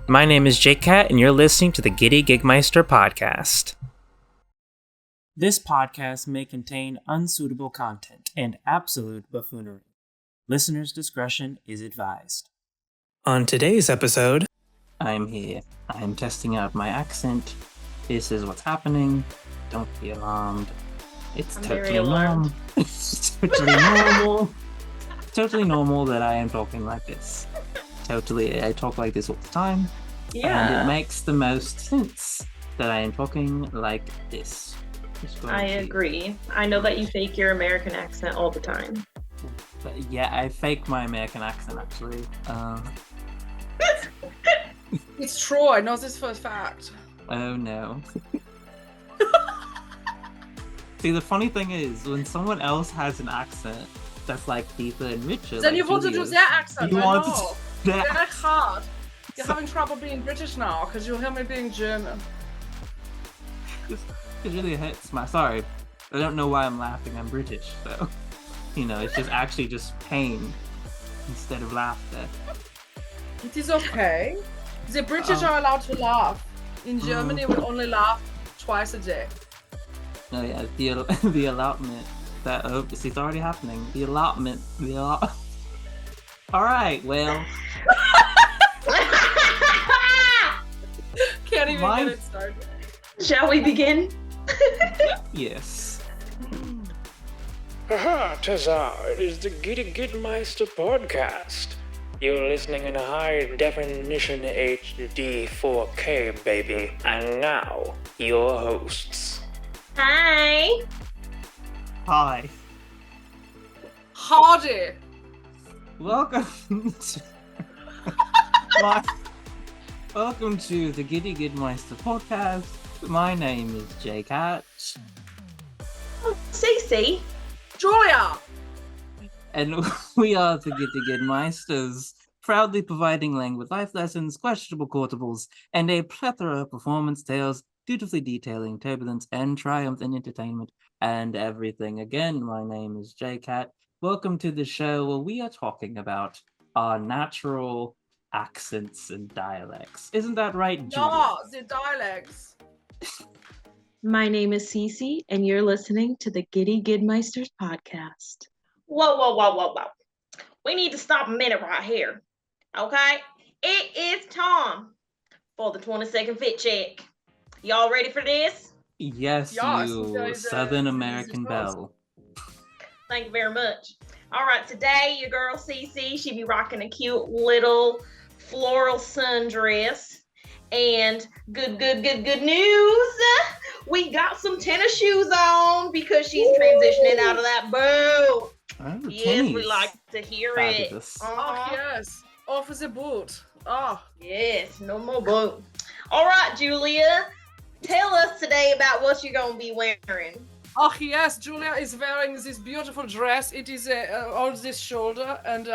My name is JCAT, and you're listening to the Giddy Gigmeister podcast. This podcast may contain unsuitable content and absolute buffoonery. Listener's discretion is advised. On today's episode, I'm here. I'm testing out my accent. This is what's happening. Don't be alarmed. It's totally normal. It's totally normal. Totally normal that I am talking like this. Totally, I talk like this all the time. Yeah. And it makes the most sense that I am talking like this. I agree. I know that you fake your American accent all the time. But yeah, I fake my American accent actually. It's true, I know this for a fact. Oh no. See, the funny thing is, when someone else has an accent that's like deeper and richer, Then like you want to do Julia's, their accent, you I want know. that. They're like hard. You're having trouble being British now, because you hear me being German. It really hurts my... Sorry, I don't know why I'm laughing, I'm British, so... You know, it's just actually just pain instead of laughter. It is okay. The British are allowed to laugh. In Germany, we only laugh twice a day. Oh yeah, the allotment. That it's already happening. The allotment. Alright, well... Can't even get it started. Shall we begin? Yes. Haha, Tazar, it is the Giddy Gigmeisters podcast. You're listening in a high definition HD 4K, baby. And now, your hosts. Hi. Hi. Howdy. Welcome to... Welcome to the Giddy Gigmeisters podcast. My name is JCAT. Cece. Julia. And we are the Giddy Gigmeisters, proudly providing language life lessons, questionable quotables, and a plethora of performance tales, dutifully detailing turbulence and triumph in entertainment and everything. Again, my name is JCAT. Welcome to the show where we are talking about our natural accents and dialects. Isn't that right, Julia? No, the dialects. My name is Cece, and you're listening to the Giddy Gigmeisters podcast. Whoa. We need to stop a minute right here, okay? It is time for the 20-second fit check. Y'all ready for this? Yes, you Southern American belle. Thank you very much. All right, today your girl Cece, she be rocking a cute little floral sundress. And good news. We got some tennis shoes on because she's transitioning out of that boot. Oh, yes, tennis. we like to hear Fabulous. it. Oh, yes. Off with the boot. Oh. Yes, no more boot. All right, Julia, tell us today about what you're going to be wearing. Oh yes, Julia is wearing this beautiful dress. It is on this shoulder, and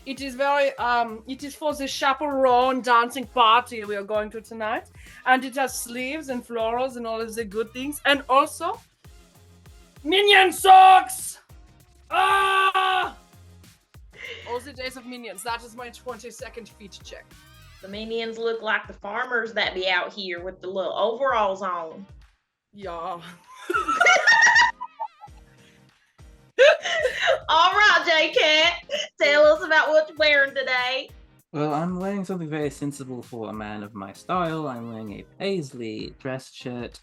it is for the chaperone dancing party we are going to tonight, and it has sleeves and florals and all of the good things, and also minion socks. All the days of minions. That is my 20-second feet check. The minions look like the farmers that be out here with the little overalls on. Yeah. All right, JCAT, tell us about what you're wearing today. Well, I'm wearing something very sensible for a man of my style. I'm wearing a paisley dress shirt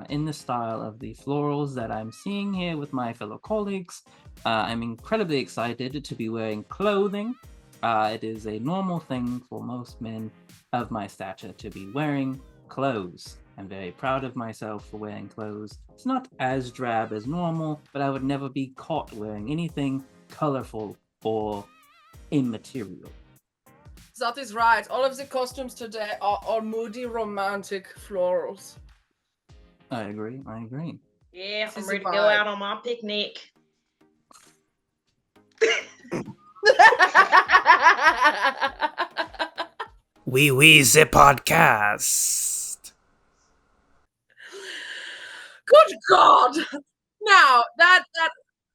in the style of the florals that I'm seeing here with my fellow colleagues. I'm incredibly excited to be wearing clothing. It is a normal thing for most men of my stature to be wearing clothes. I'm very proud of myself for wearing clothes. It's not as drab as normal, but I would never be caught wearing anything colorful or immaterial. That is right. All of the costumes today are moody, romantic florals. I agree. Yeah, This I'm is ready a to go vibe. out on my picnic. Wee the podcast. Good God! Now that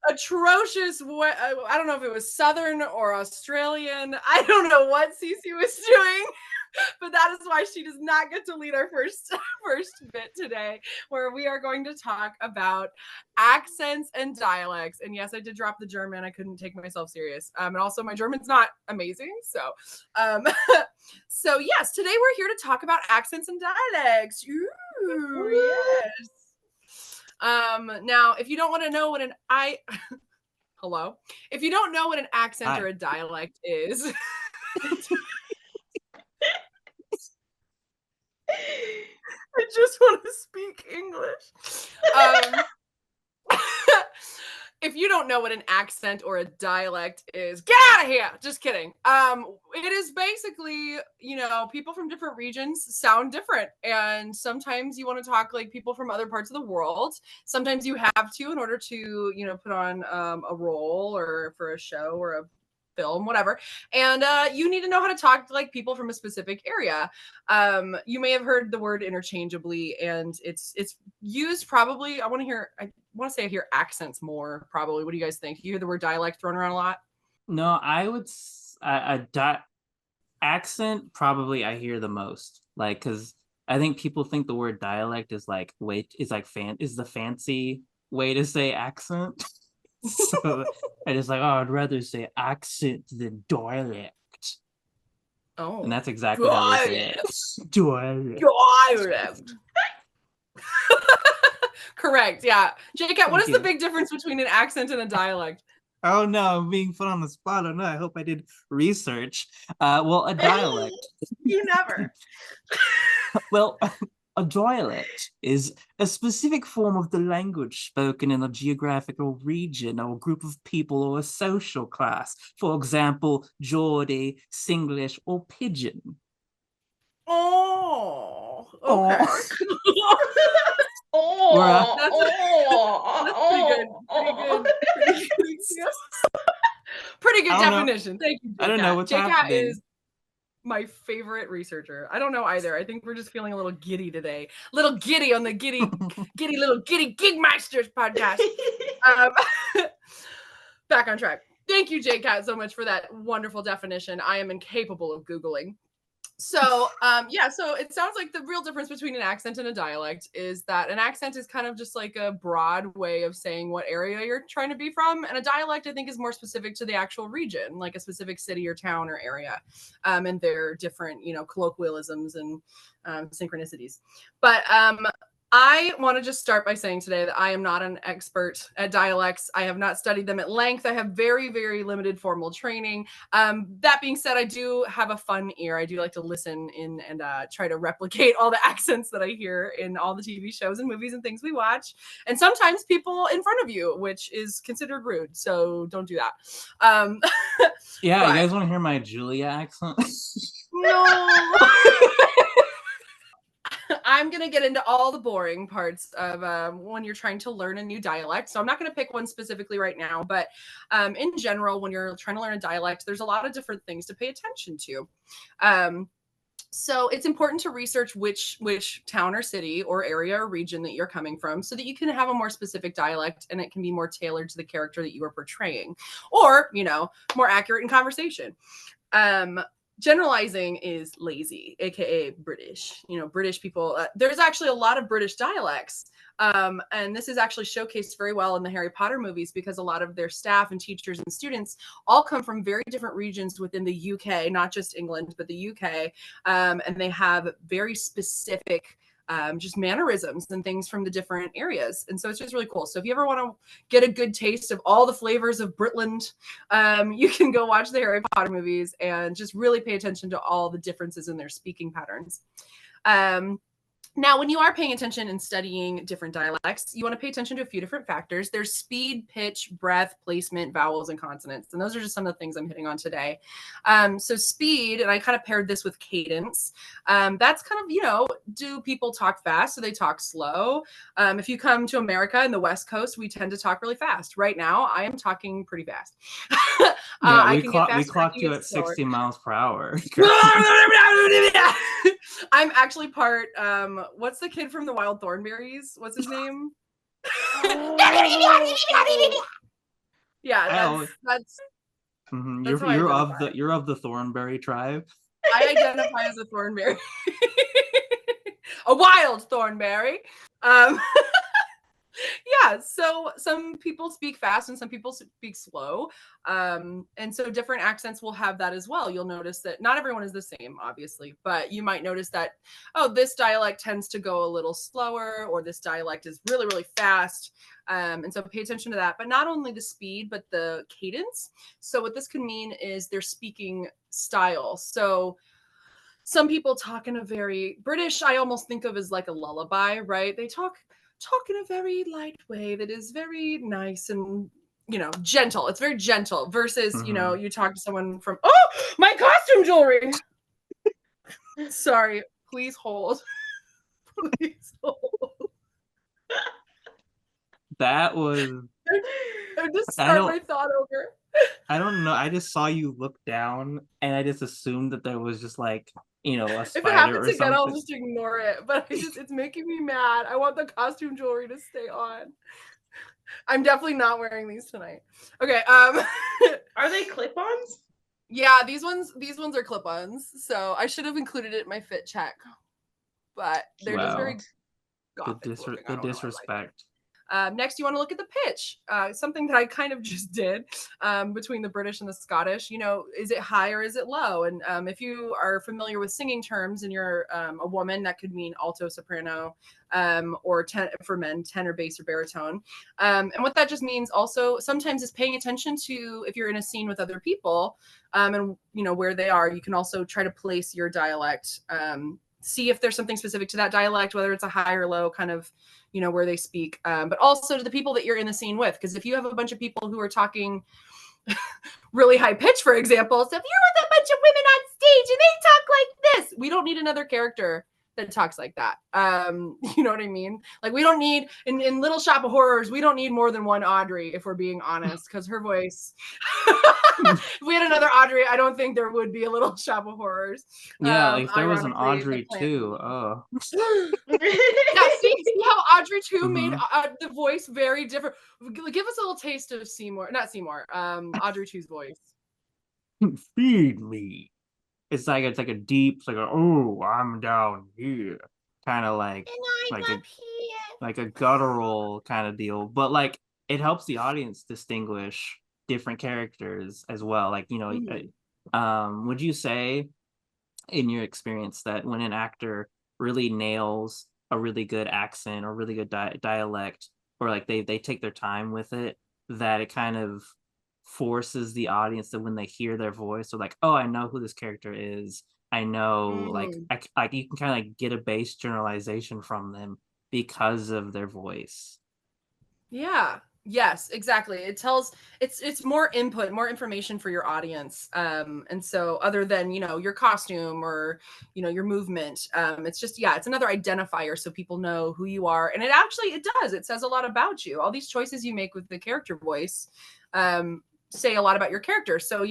atrocious. I don't know if it was Southern or Australian. I don't know what Cece was doing. But that is why she does not get to lead our first bit today, where we are going to talk about accents and dialects. And yes, I did drop the German. I couldn't take myself serious. And also my German's not amazing. So so yes, today we're here to talk about accents and dialects. Ooh, yes. Now, if you don't want to know what hello, if you don't know what an accent or a dialect is, I just want to speak English. If you don't know what an accent or a dialect is, get out of here. Just kidding. It is basically, people from different regions sound different. And sometimes you want to talk like people from other parts of the world. Sometimes you have to in order to, put on a role or for a show or a film, whatever. And you need to know how to talk to like people from a specific area. You may have heard the word interchangeably, and it's used probably. I want to say I hear accents more probably. What do you guys think? You hear the word dialect thrown around a lot? No, I would accent probably I hear the most, like, because I think people think the word dialect is like is the fancy way to say accent. So I just like, I'd rather say accent than dialect. Oh, and that's exactly how they say it. Dialect. Correct. Yeah. JCAT, what is the big difference between an accent and a dialect? Oh no, I'm being put on the spot. Oh no, I hope I did research. Well, a dialect. You never. Well, a dialect is a specific form of the language spoken in a geographical region or group of people or a social class. For example, Geordie, Singlish, or Pidgin. Oh, okay. Pretty good definition. Thank you, JCAT. I don't know what's JCAT happening. is my favorite researcher. I don't know either. I think we're just feeling a little giddy today. Little giddy on the Giddy Gigmeisters podcast. Back on track. Thank you, JCAT, so much for that wonderful definition. I am incapable of Googling. So, so it sounds like the real difference between an accent and a dialect is that an accent is kind of just like a broad way of saying what area you're trying to be from. And a dialect, I think, is more specific to the actual region, like a specific city or town or area. And their different, colloquialisms and synchronicities. But I want to just start by saying today that I am not an expert at dialects. I have not studied them at length. I have very, very limited formal training. That being said, I do have a fun ear. I do like to listen in and try to replicate all the accents that I hear in all the TV shows and movies and things we watch. And sometimes people in front of you, which is considered rude. So don't do that. Yeah, you guys want to hear my Julia accent? No. I'm going to get into all the boring parts of when you're trying to learn a new dialect. So I'm not going to pick one specifically right now, but in general, when you're trying to learn a dialect, there's a lot of different things to pay attention to. So it's important to research which town or city or area or region that you're coming from so that you can have a more specific dialect and it can be more tailored to the character that you are portraying or, more accurate in conversation. Generalizing is lazy, aka British. British people, there's actually a lot of British dialects. And this is actually showcased very well in the Harry Potter movies because a lot of their staff and teachers and students all come from very different regions within the UK, not just England, but the UK. And they have very specific just mannerisms and things from the different areas. And so it's just really cool. So if you ever want to get a good taste of all the flavors of Britland, you can go watch the Harry Potter movies and just really pay attention to all the differences in their speaking patterns. Now, when you are paying attention and studying different dialects, you want to pay attention to a few different factors. There's speed, pitch, breath, placement, vowels, and consonants. And those are just some of the things I'm hitting on today. So speed, and I kind of paired this with cadence. That's kind of, do people talk fast? Do they talk slow? If you come to America and the West Coast, we tend to talk really fast. Right now, I am talking pretty fast. We clocked you at 60 miles per hour. I'm actually part, what's the kid from the Wild Thornberries? What's his name? Yeah, that's you're of the Thornberry tribe. I identify as a thornberry. A wild thornberry. Yeah, so some people speak fast and some people speak slow. And so different accents will have that as well. You'll notice that not everyone is the same, obviously, but you might notice that, oh, this dialect tends to go a little slower, or this dialect is really, really fast. And so pay attention to that, but not only the speed, but the cadence. So what this can mean is their speaking style. So some people talk in a very British, I almost think of as like a lullaby, right? They talk in a very light way that is very nice and gentle. It's very gentle versus you talk to someone from, oh, my costume jewelry. Sorry, please hold. Please hold. That was. Just start my thought over. I don't know. I just saw you look down, and I just assumed that there was just like a spider if it happens or again, something. I'll just ignore it. But it's making me mad. I want the costume jewelry to stay on. I'm definitely not wearing these tonight. Okay. Are they clip-ons? Yeah, these ones are clip-ons. So I should have included it in my fit check, but they're just very gothic. The disrespect. Next, you want to look at the pitch, something that I kind of just did between the British and the Scottish. Is it high or is it low? And if you are familiar with singing terms and you're a woman, that could mean alto, soprano, or for men, tenor, bass, or baritone. And what that just means also sometimes is paying attention to if you're in a scene with other people and where they are. You can also try to place your dialect. See if there's something specific to that dialect, whether it's a high or low kind of, where they speak, but also to the people that you're in the scene with. Because if you have a bunch of people who are talking really high pitch, for example, so if you're with a bunch of women on stage and they talk like this, we don't need another character that talks like that. You know what I mean? Like we don't need, in Little Shop of Horrors, we don't need more than one Audrey, if we're being honest, because her voice, if we had another Audrey, I don't think there would be a Little Shop of Horrors. Yeah, if there was an Audrey too. Oh. Yeah, see how Audrey 2 made the voice very different. Give us a little taste of Audrey 2's voice. Feed me. It's like a deep, it's like oh, I'm down here, kind of like a guttural kind of deal. But like it helps the audience distinguish different characters as well. Like would you say, in your experience, that when an actor really nails a really good accent or really good dialect, or like they take their time with it, that it kind of forces the audience that when they hear their voice, they're like, oh, I know who this character is. I know, like you can kind of like get a base generalization from them because of their voice. Yeah. Yes, exactly. It tells it's more input, more information for your audience. And so other than, your costume or, your movement, it's just, it's another identifier so people know who you are. And it says a lot about you. All these choices you make with the character voice, say a lot about your character. So,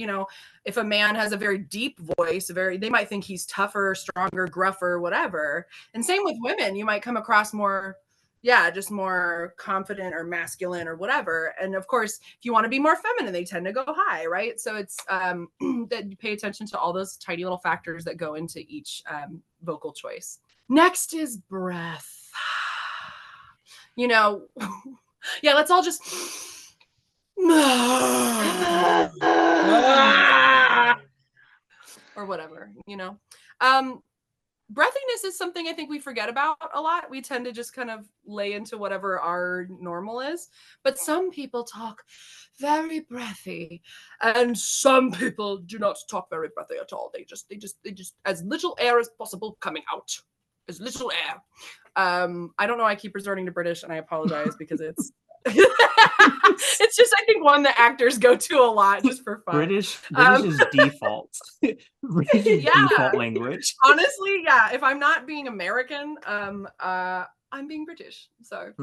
if a man has a very deep voice, they might think he's tougher, stronger, gruffer, whatever. And same with women, you might come across more, just more confident or masculine or whatever. And of course, if you want to be more feminine, they tend to go high, right? So it's that you pay attention to all those tiny little factors that go into each vocal choice. Next is breath. Let's all just or whatever, breathiness is something I think we forget about a lot. We tend to just kind of lay into whatever our normal is, but some people talk very breathy and some people do not talk very breathy at all. They just as little air as possible coming out, as little air. I don't know. I keep resorting to British and I apologize because it's it's just, I think, one that actors go to a lot just for fun. British is default. British is default language. Honestly, if I'm not being American, I'm being British. So,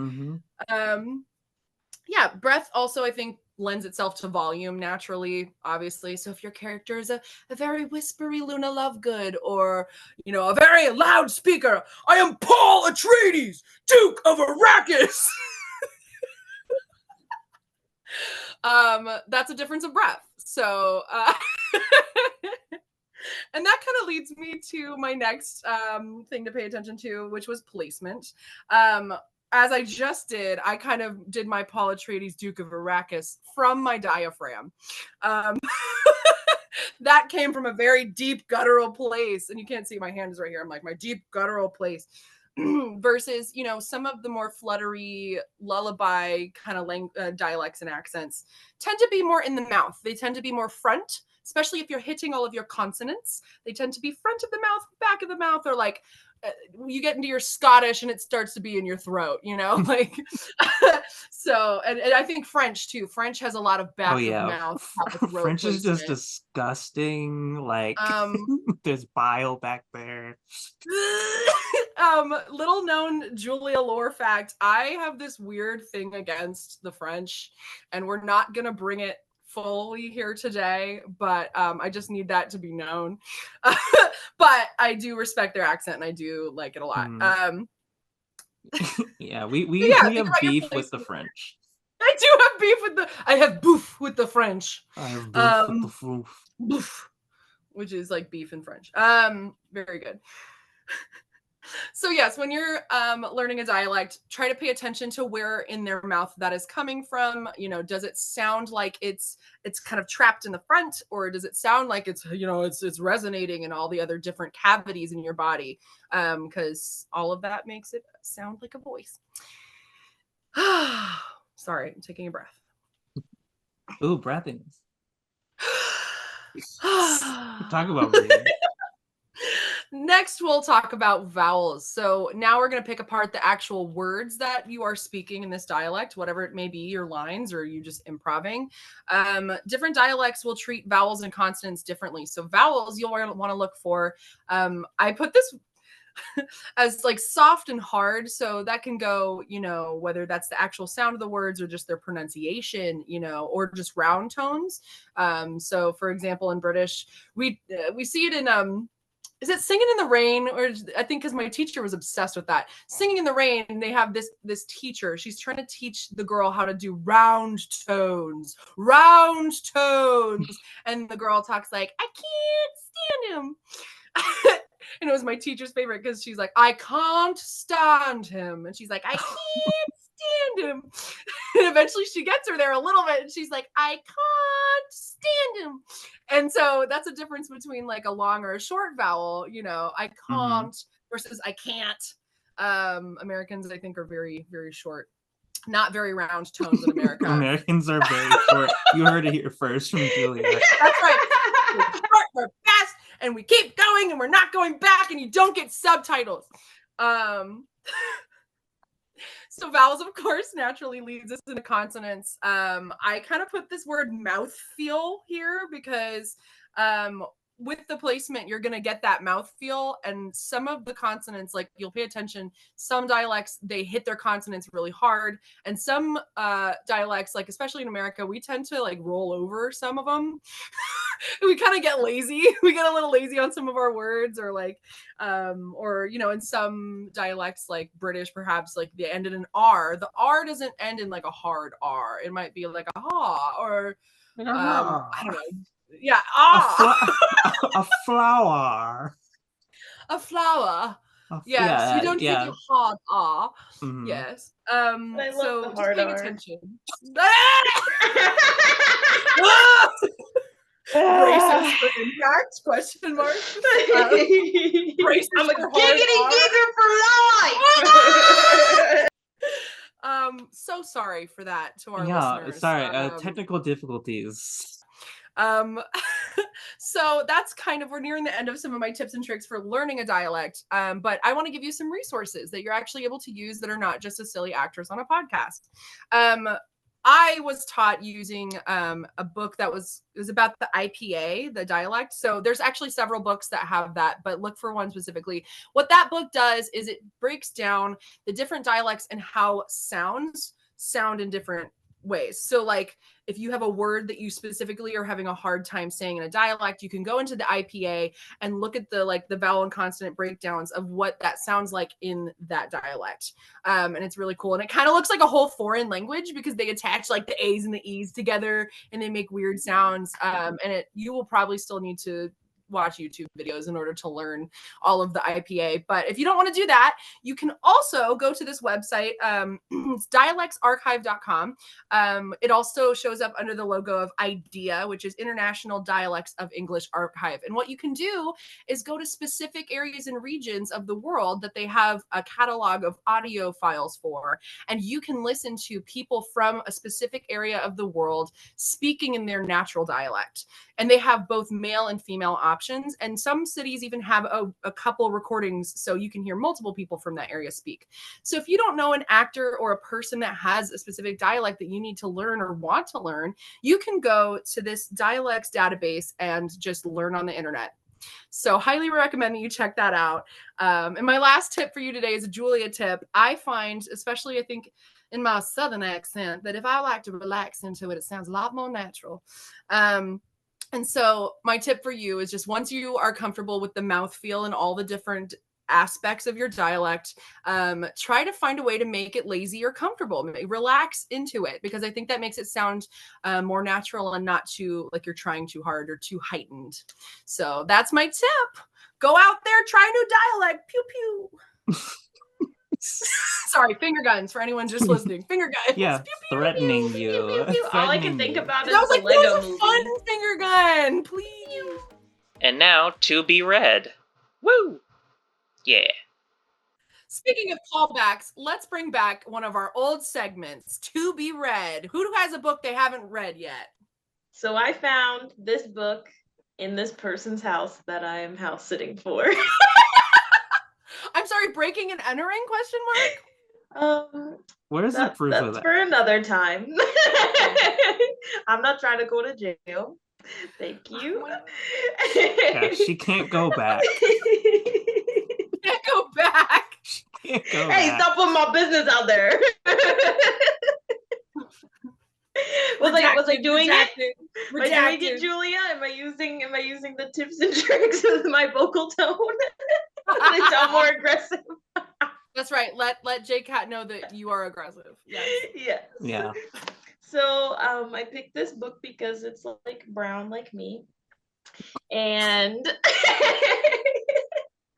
breath also, I think, lends itself to volume naturally, obviously. So if your character is a very whispery Luna Lovegood, or, a very loud speaker, I am Paul Atreides, Duke of Arrakis. That's a difference of breath. So And that kind of leads me to my next thing to pay attention to, which was placement. As I just did, I kind of did my Paul Atreides Duke of Arrakis from my diaphragm. That came from a very deep guttural place. And you can't see my hands right here. I'm like, my deep guttural place. Versus, some of the more fluttery lullaby kind of dialects and accents tend to be more in the mouth. They tend to be more front, especially if you're hitting all of your consonants. They tend to be front of the mouth, back of the mouth, or like you get into your Scottish and it starts to be in your throat, like so. And I think French too. French has a lot of back of mouth. French is just disgusting. Like there's bile back there. Little known Julia lore fact, I have this weird thing against the French, and we're not gonna bring it fully here today, but I just need that to be known. But I do respect their accent and I do like it a lot. Yeah, we have beef with the French. I do have beef with I have boof with the French. I have beef with the French. Boof, which is like beef in French. Very good. So yes, when you're learning a dialect, try to pay attention to where in their mouth that is coming from. Does it sound like it's kind of trapped in the front, or does it sound like it's it's resonating in all the other different cavities in your body? Because all of that makes it sound like a voice. Sorry, I'm taking a breath. Ooh, breathing. Talk about breathing. Next, we'll talk about vowels. So now we're going to pick apart the actual words that you are speaking in this dialect, whatever it may be, your lines, or you just improving. Different dialects will treat vowels and consonants differently. So vowels, you'll want to look for, I put this as like soft and hard. So that can go, whether that's the actual sound of the words or just their pronunciation, or just round tones. So for example, in British, we see it in, is it Singing in the Rain? Or I think because my teacher was obsessed with that. Singing in the Rain, they have this teacher. She's trying to teach the girl how to do round tones. And the girl talks like, I can't stand him. And it was my teacher's favorite because she's like, I can't stand him. And she's like, I can't stand him. And eventually she gets her there a little bit and she's like, I can't stand him. And so that's a difference between like a long or a short vowel, I can't versus I can't. Americans, I think, are very, very short. Not very round tones in America. Americans are very short. You heard it here first from Julia. That's right. We're short, we're fast, and we keep going, and we're not going back, and you don't get subtitles. So vowels, of course, naturally leads us into consonants. I kind of put this word mouthfeel here because with the placement, you're going to get that mouthfeel. And some of the consonants, like you'll pay attention, some dialects, they hit their consonants really hard. And some dialects, like especially in America, we tend to like roll over some of them. We kind of get lazy. We get a little lazy on some of our words, or like, in some dialects like British, perhaps like they end in an R. The R doesn't end in like a hard R. It might be like a ha, or I don't know. Yeah, a flower. A flower. Yes, you don't give you hard R. Mm-hmm. Yes. So just paying attention. Braces for impact? Question mark. Braces I'm a for giggity hard gigger for life. So sorry for that to our listeners. Sorry, technical difficulties. So that's we're nearing the end of some of my tips and tricks for learning a dialect. But I want to give you some resources that you're actually able to use that are not just a silly actress on a podcast. I was taught using a book that was about the IPA, the dialect. So there's actually several books that have that, but look for one specifically. What that book does is it breaks down the different dialects and how sounds sound in different ways. So like if you have a word that you specifically are having a hard time saying in a dialect, you can go into the IPA and look at the vowel and consonant breakdowns of what that sounds like in that dialect. And it's really cool. And it kind of looks like a whole foreign language because they attach like the A's and the E's together and they make weird sounds. And you will probably still need to watch YouTube videos in order to learn all of the IPA. But if you don't want to do that, you can also go to this website. It's dialectsarchive.com. It also shows up under the logo of IDEA, which is International Dialects of English Archive. And what you can do is go to specific areas and regions of the world that they have a catalog of audio files for, and you can listen to people from a specific area of the world speaking in their natural dialect. And they have both male and female options, and some cities even have a couple recordings so you can hear multiple people from that area speak. So if you don't know an actor or a person that has a specific dialect that you need to learn or want to learn, you can go to this dialects database and just learn on the internet. So highly recommend that you check that out. And my last tip for you today is a Julia tip. I find, especially I think in my Southern accent, that if I like to relax into it, it sounds a lot more natural. And so my tip for you is just once you are comfortable with the mouthfeel and all the different aspects of your dialect, try to find a way to make it lazy or comfortable. Relax into it, because I think that makes it sound more natural and not too like you're trying too hard or too heightened. So that's my tip. Go out there, try a new dialect. Pew pew. Sorry, finger guns for anyone just listening. Finger guns. Yeah, Pew, pew, threatening pew, you. pew, pew, pew. All I can Threatening think you. about is I was the like, Lego that was a movie. fun finger gun, please. And now, to be read. Woo! Yeah. Speaking of callbacks, let's bring back one of our old segments, To Be Read. Who has a book they haven't read yet? So I found this book in this person's house that I am house sitting for. I'm sorry, breaking and entering, question mark? Where's the proof of That's that? for another time. I'm not trying to go to jail. Thank you. Yeah, she can't go back. Can't go back. She can't go Hey, back. stop putting my business out there. Was I doing it? Am I doing it, Julia? Am I using the tips and tricks with my vocal tone? To sound more aggressive. That's right. Let JCAT know that you are aggressive. Yes. Yes. Yeah. So I picked this book because it's like brown like me. And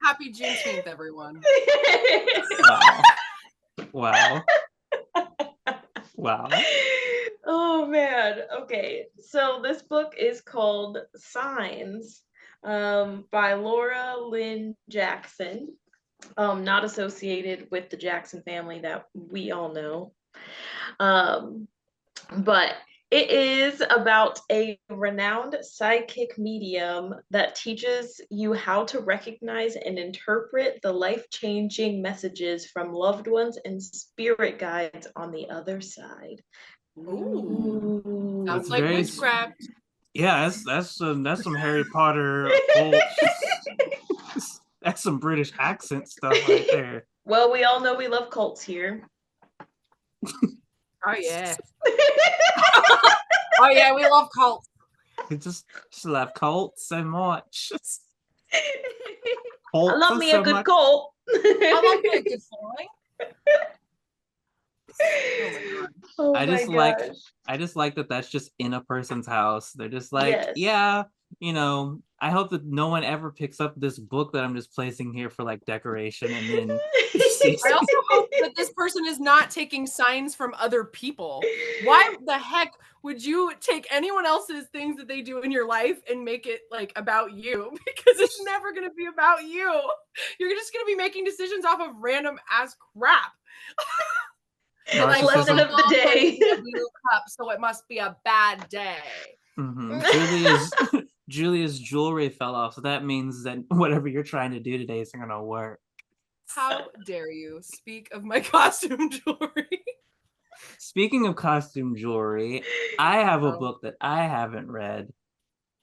Happy Juneteenth, everyone. Wow. Wow. Oh man. Okay. So this book is called Signs by Laura Lynn Jackson. Not associated with the Jackson family that we all know. But it is about a renowned psychic medium that teaches you how to recognize and interpret the life-changing messages from loved ones and spirit guides on the other side. Ooh. Sounds That's like very witchcraft. Yeah, that's some Harry Potter occult. That's some British accent stuff right there. Well, we all know we love cults here. Oh yeah. Oh yeah, we love cults. We just love cults so much. I love me a good cult. I love me a good feeling. Oh my god. Oh I just like that that's just in a person's house. They're just like, Yes. yeah, you know, I hope that no one ever picks up this book that I'm just placing here for like decoration, and then I also hope that this person is not taking signs from other people. Why the heck would you take anyone else's things that they do in your life and make it like about you? Because it's never going to be about you. You're just going to be making decisions off of random ass crap. Like lesson of the day. Blue cup, so it must be a bad day. Mm-hmm. Julia's jewelry fell off, so that means that whatever you're trying to do today isn't gonna work. How dare you speak of my costume jewelry? Speaking of costume jewelry, I have a book that I haven't read.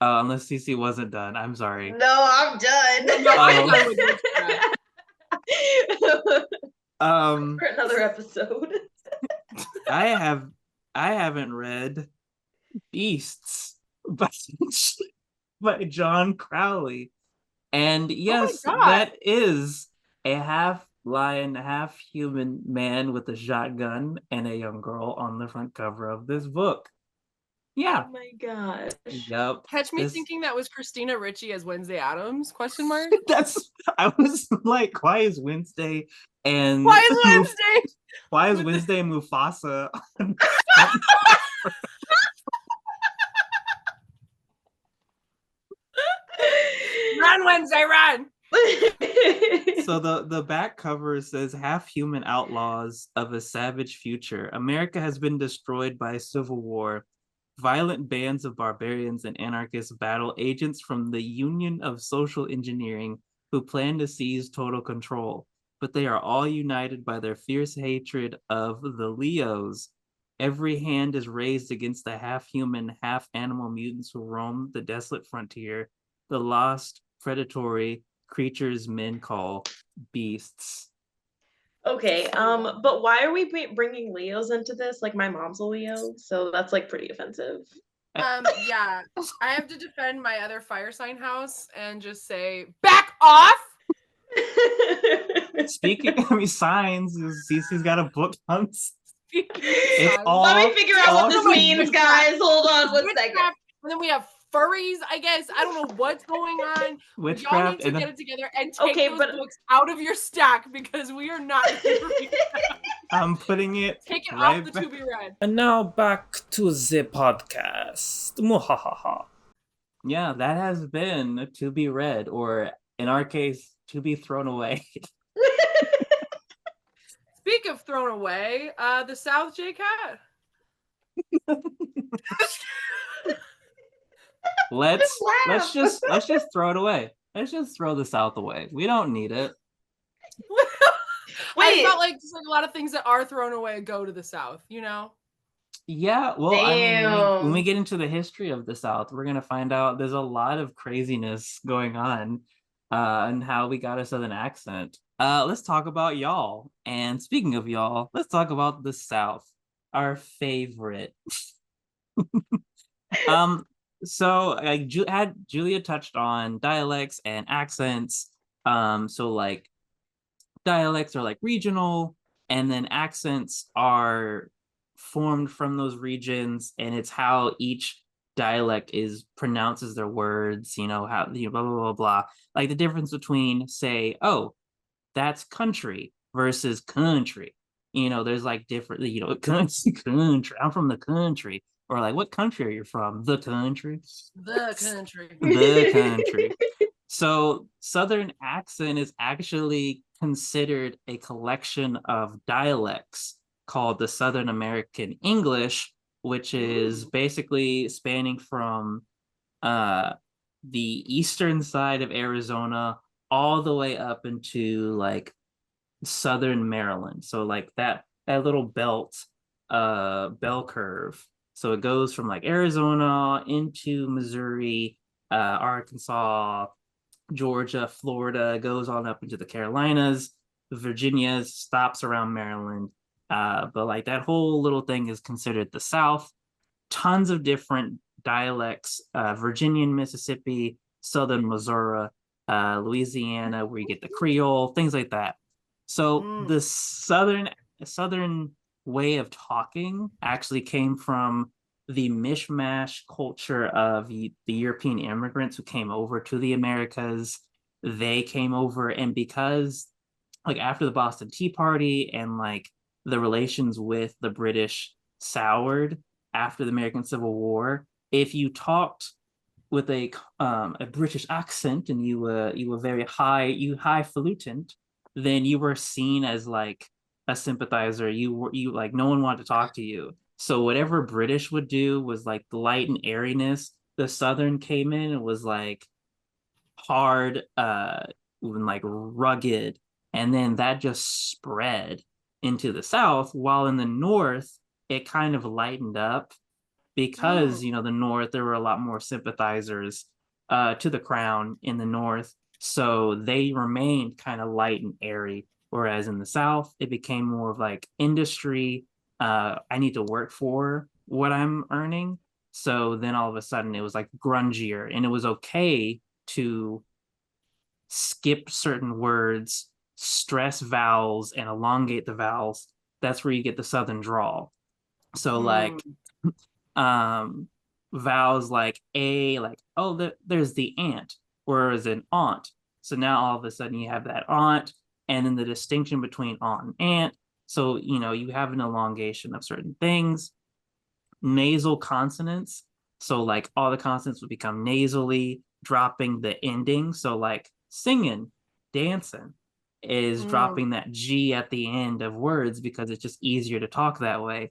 Unless Cece wasn't done. I'm sorry. No, I'm done. No, I'm done with this crap. For another episode. I haven't read Beasts by John Crowley. And yes, that is a half lion, half human man with a shotgun and a young girl on the front cover of this book. Yeah. Oh my gosh. Yep. Catch me thinking that was Christina Ricci as Wednesday Addams? ? That's. I was like, why is Wednesday and Why is Wednesday? why is Wednesday and Mufasa? Run, Wednesday, run! So the back cover says half human outlaws of a savage future. America has been destroyed by civil war. Violent bands of barbarians and anarchists battle agents from the Union of Social Engineering who plan to seize total control. But they are all united by their fierce hatred of the Leos. Every hand is raised against the half-human, half-animal mutants who roam the desolate frontier, the lost, predatory creatures men call beasts. Okay, but why are we bringing Leos into this? Like, my mom's a Leo, so that's like pretty offensive. Yeah, I have to defend my other fire sign house and just say, back off! Speaking of signs, Cece's got a book on. It's all. Let me figure out what this all- means, guys. Hold on one second. Witchcraft, and then we have furries, I guess. I don't know what's going on. Witchcraft, Y'all need to and get it together and take Okay, those but- books out of your stack because we are not going to read them. I'm putting it Take it right off the back. to be read. And now back to the podcast. Muhahaha. Yeah, that has been to be read, or in our case, to be thrown away. Speak of thrown away, the South JCAT. let's just throw it away. Let's just throw the South away. We don't need it. I felt like just like a lot of things that are thrown away go to the South, you know? Yeah, well, I mean, Damn. when we get into the history of the South, we're gonna find out there's a lot of craziness going on, and how we got a Southern accent. Let's talk about y'all. And speaking of y'all, let's talk about the South, our favorite. So like Julia touched on dialects and accents. So like dialects are like regional, and then accents are formed from those regions, and it's how each dialect is pronounces their words, how blah blah blah blah. Like the difference between, say, oh, that's country versus country. There's like different, country. I'm from the country. Or like, what country are you from? The country. The country. The country. So Southern accent is actually considered a collection of dialects called the Southern American English, which is basically spanning from the eastern side of Arizona all the way up into like Southern Maryland. So like that little bell curve. So it goes from like Arizona into Missouri, Arkansas, Georgia, Florida, goes on up into the Carolinas, Virginia, stops around Maryland. But like that whole little thing is considered the South. Tons of different dialects, Virginian, Mississippi, Southern Missouri, Louisiana, where you get the Creole, things like that. So the Southern way of talking actually came from the mishmash culture of the European immigrants who came over to the Americas. They came over, and because like after the Boston Tea Party and like the relations with the British soured after the American Civil War, if you talked with a British accent and you were very highfalutin, then you were seen as like a sympathizer. You like, no one wanted to talk to you. So whatever British would do was like the light and airiness. The Southern came in and was like hard, and like rugged, and then that just spread into the South. While in the North, it kind of lightened up because the North, there were a lot more sympathizers to the crown in the North, so they remained kind of light and airy. Whereas in the South, it became more of like industry. I need to work for what I'm earning. So then all of a sudden it was like grungier, and it was okay to skip certain words, stress vowels, and elongate the vowels. That's where you get the Southern drawl. So like vowels like a, like, oh, there's the ant, whereas an aunt. So now all of a sudden you have that aunt, and then the distinction between aunt and aunt. So, you have an elongation of certain things. Nasal consonants. So, like, all the consonants would become nasally, dropping the ending. So, like, singing, dancing is dropping that G at the end of words because it's just easier to talk that way.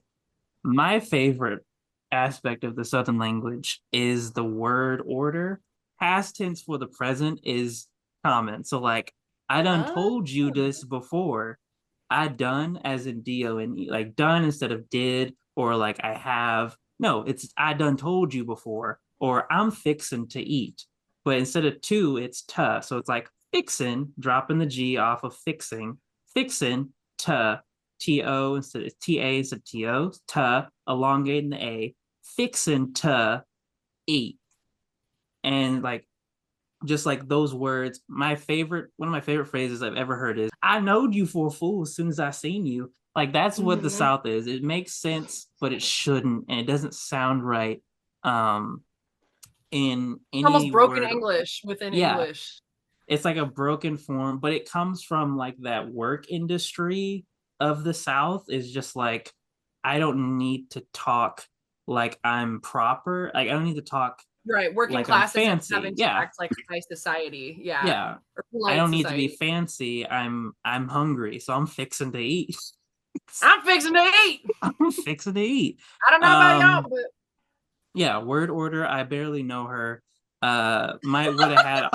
My favorite aspect of the Southern language is the word order. Past tense for the present is common. So, like, I done told you this before. I done as in D-O-N-E, like done instead of did, or like I have. No, it's I done told you before, or I'm fixing to eat. But instead of to, it's to. So it's like fixing, dropping the G off of fixing to, T-O instead of T-A instead of T-O, to, elongating the A, fixing to eat. And like, just like those words, one of my favorite phrases I've ever heard is, I knowed you for a fool as soon as I seen you. Like, that's what the South is. It makes sense, but it shouldn't, and it doesn't sound right in any almost broken word. English within English. It's like a broken form, but it comes from like that work industry of the South. Is just like, I don't need to talk like I'm proper. Like, I don't need to talk right, working like classes I'm and fancy. having to act like high society. Yeah. Or I don't need society. to be fancy. I'm hungry, so I'm fixing to eat. I'm fixing to eat. I'm fixing to eat. I don't know about y'all, but yeah, word order. I barely know her. Might would have had.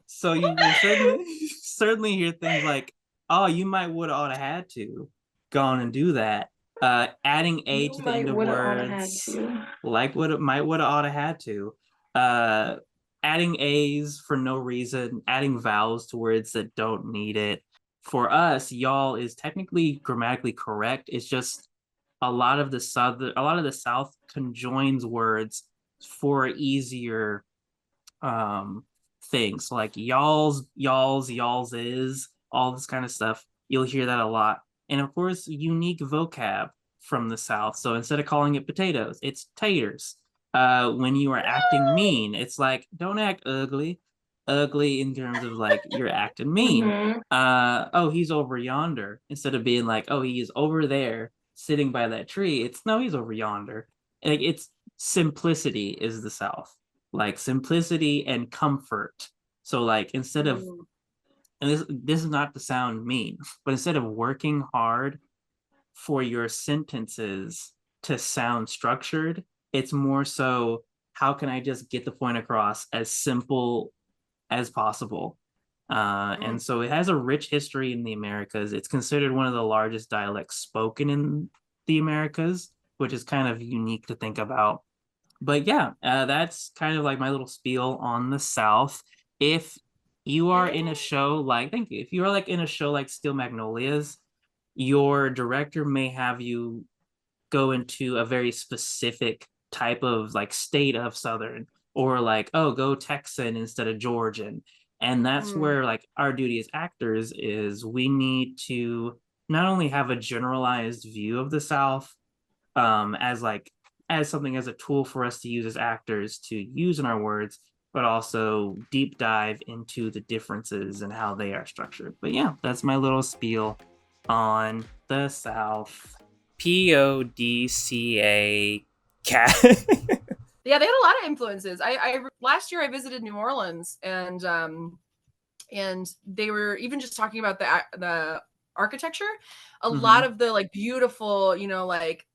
So you will certainly hear things like, "Oh, you might would have ought to had to gone and do that." Adding a to the end of words, like would might would have ought to had to. Adding a's for no reason, adding vowels to words that don't need it. For us, y'all is technically grammatically correct. It's just a lot of the South conjoins words for easier things. So like y'all's is, all this kind of stuff. You'll hear that a lot. And of course, unique vocab from the South. So instead of calling it potatoes, it's taters. When you are acting mean, it's like, don't act ugly. Ugly in terms of like you're acting mean. Oh, he's over yonder. Instead of being like, oh, he is over there sitting by that tree. It's no, he's over yonder. Like, it's simplicity is the South. Like simplicity and comfort. So like, instead of, and this is not to sound mean, but instead of working hard for your sentences to sound structured, it's more so, how can I just get the point across as simple as possible? And so it has a rich history in the Americas. It's considered one of the largest dialects spoken in the Americas, which is kind of unique to think about. But yeah, that's kind of like my little spiel on the South. If you are in a show like, thank you, if you are like in a show like Steel Magnolias, your director may have you go into a very specific type of like state of Southern, or like, oh, go Texan instead of Georgian. And that's where like our duty as actors is, we need to not only have a generalized view of the South, as like, as something, as a tool for us to use as actors to use in our words, but also deep dive into the differences and how they are structured. But yeah, that's my little spiel on the South. PODCA cat. yeah, they had a lot of influences. I last year I visited New Orleans, and they were even just talking about the architecture. A lot of the like beautiful, like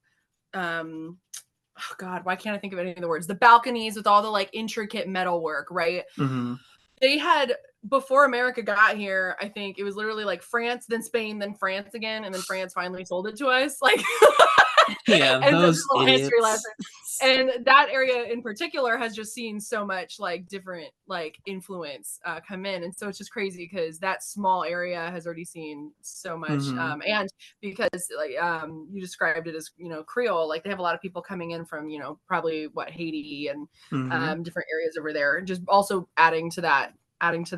oh God, why can't I think of any of the words? The balconies with all the like intricate metal work, right? They had, before America got here, I think it was literally like France, then Spain, then France again, and then France finally sold it to us. Like, yeah, and those idiots. history lesson. And that area in particular has just seen so much like different like influence come in, and so it's just crazy because that small area has already seen so much. And because like you described it as Creole, like they have a lot of people coming in from probably Haiti and different areas over there, and just also adding to that adding to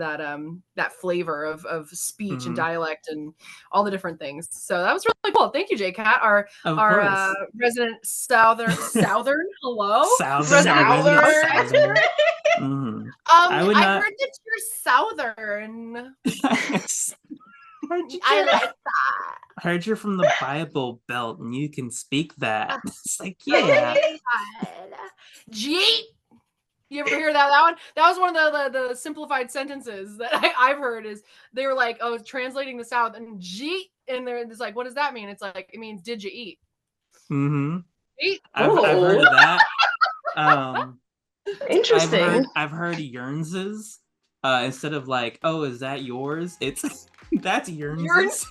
that flavor of speech and dialect and all the different things. So that was really cool. Thank you, JCAT, our resident southern hello Southern. Mm-hmm. I heard that you're southern. I like that. I heard you're from the Bible Belt and you can speak that. It's like, yeah. Jeet. You ever hear that one? That was one of the simplified sentences that I've heard. Is they were like, oh, translating the South and jeet, and it's like, what does that mean? It's like, it means, did you eat? Mm-hmm. Eat. I've heard of that. Interesting. I've heard yearnses. Instead of like, oh, is that yours? It's that's yearns.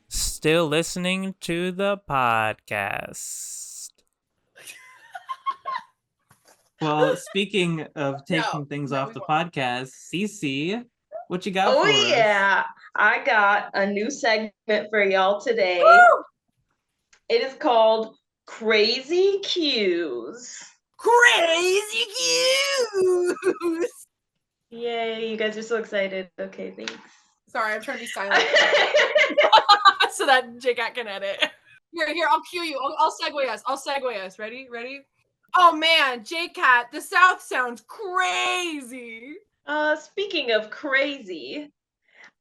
Still listening to the podcast. Well, speaking of taking things off the podcast, Cece, what you got for us? Oh yeah, I got a new segment for y'all today. Woo! It is called Crazy Cues. Crazy Cues. Yay, you guys are so excited. Okay, thanks. Sorry, I'm trying to be silent. So that JCAT can edit. Here, I'll cue you. I'll segue us. Ready? Oh man, JCAT, the South sounds crazy. Speaking of crazy,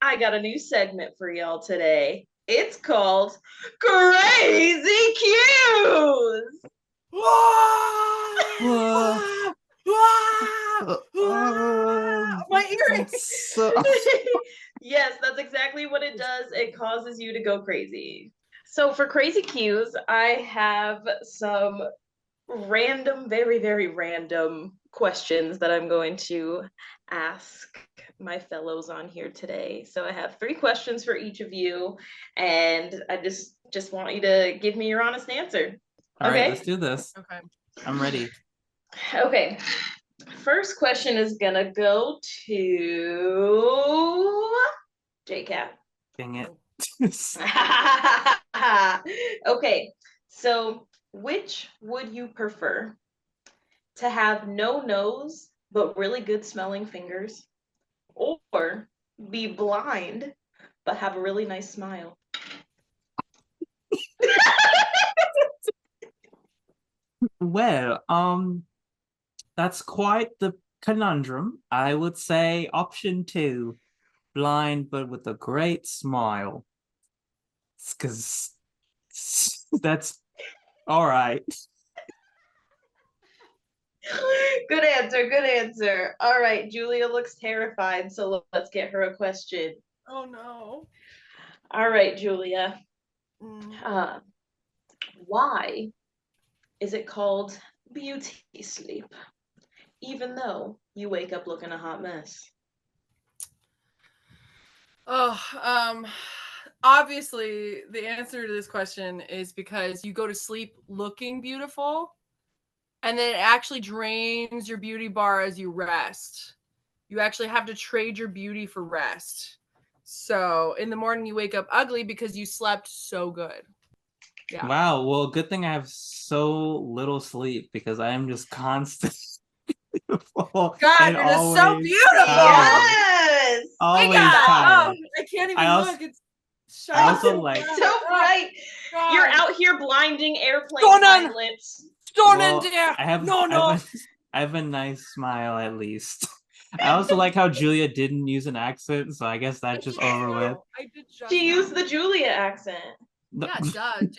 I got a new segment for y'all today. It's called Crazy Cues. My earrings. Yes, that's exactly what it does. It causes you to go crazy. So for Crazy Cues, I have some random, very, very random questions that I'm going to ask my fellows on here today. So I have 3 questions for each of you, and I just want you to give me your honest answer. All right, let's do this. Okay. I'm ready. Okay. First question is gonna go to JCAT. Dang it. Okay, so which would you prefer? To have no nose but really good smelling fingers, or be blind but have a really nice smile? Well, that's quite the conundrum. I would say option 2, blind but with a great smile. Because that's all right. Good answer. All right, Julia looks terrified, so let's get her a question. Oh no. All right, Julia. Why is it called beauty sleep, even though you wake up looking a hot mess? Obviously the answer to this question is because you go to sleep looking beautiful, and then it actually drains your beauty bar as you rest. You actually have to trade your beauty for rest. So in the morning you wake up ugly because you slept so good. Yeah. Wow. Well, good thing I have so little sleep because I am just constant. God, you're just so beautiful. Yes. Always tired. I can't even look. It's shining. I also like so bright. God. You're out here blinding airplane pilots. I have a nice smile at least. I also like how Julia didn't use an accent, so I guess that's just over with. She used the Julia accent. Yeah, it does.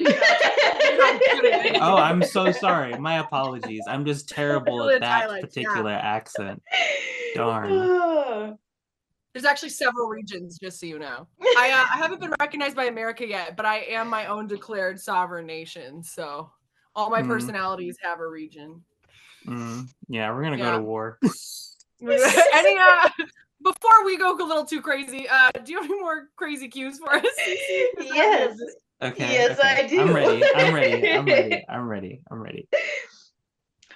Oh, I'm so sorry. My apologies. I'm just terrible at that particular accent. Darn. There's actually several regions, just so you know. I haven't been recognized by America yet, but I am my own declared sovereign nation. So all my personalities have a region. Yeah, we're gonna go to war. Before we go a little too crazy, do you have any more crazy cues for us? Yes. Okay. Yes, okay. I do. I'm ready.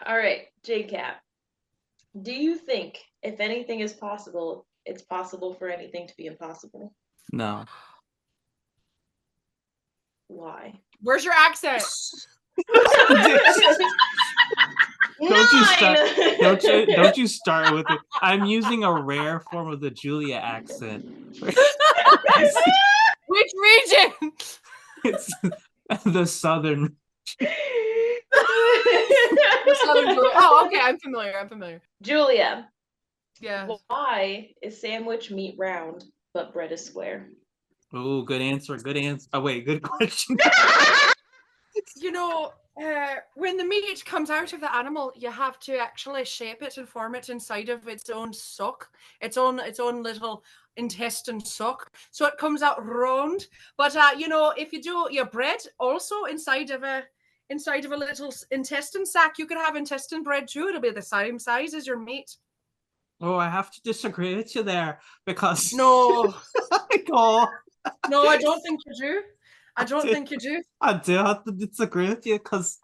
All right, JCAT. Do you think if anything is possible, it's possible for anything to be impossible? No. Why? Where's your accent? Don't you start. 9. Don't you start with it. I'm using a rare form of the Julia accent. Which region? It's the southern. Southern Julia. Oh, okay. I'm familiar. Julia, Yeah. why is sandwich meat round but bread is square? Oh, good answer. Oh, wait, good question. You know, when the meat comes out of the animal, you have to actually shape it and form it inside of its own suck, its own little intestine suck. So it comes out round. But you know, if you do your bread also inside of a little intestine sac, you could have intestine bread too. It'll be the same size as your meat. Oh, I have to disagree with you there because No, oh, no, I don't think you do. I don't think you do. I do have to disagree with you because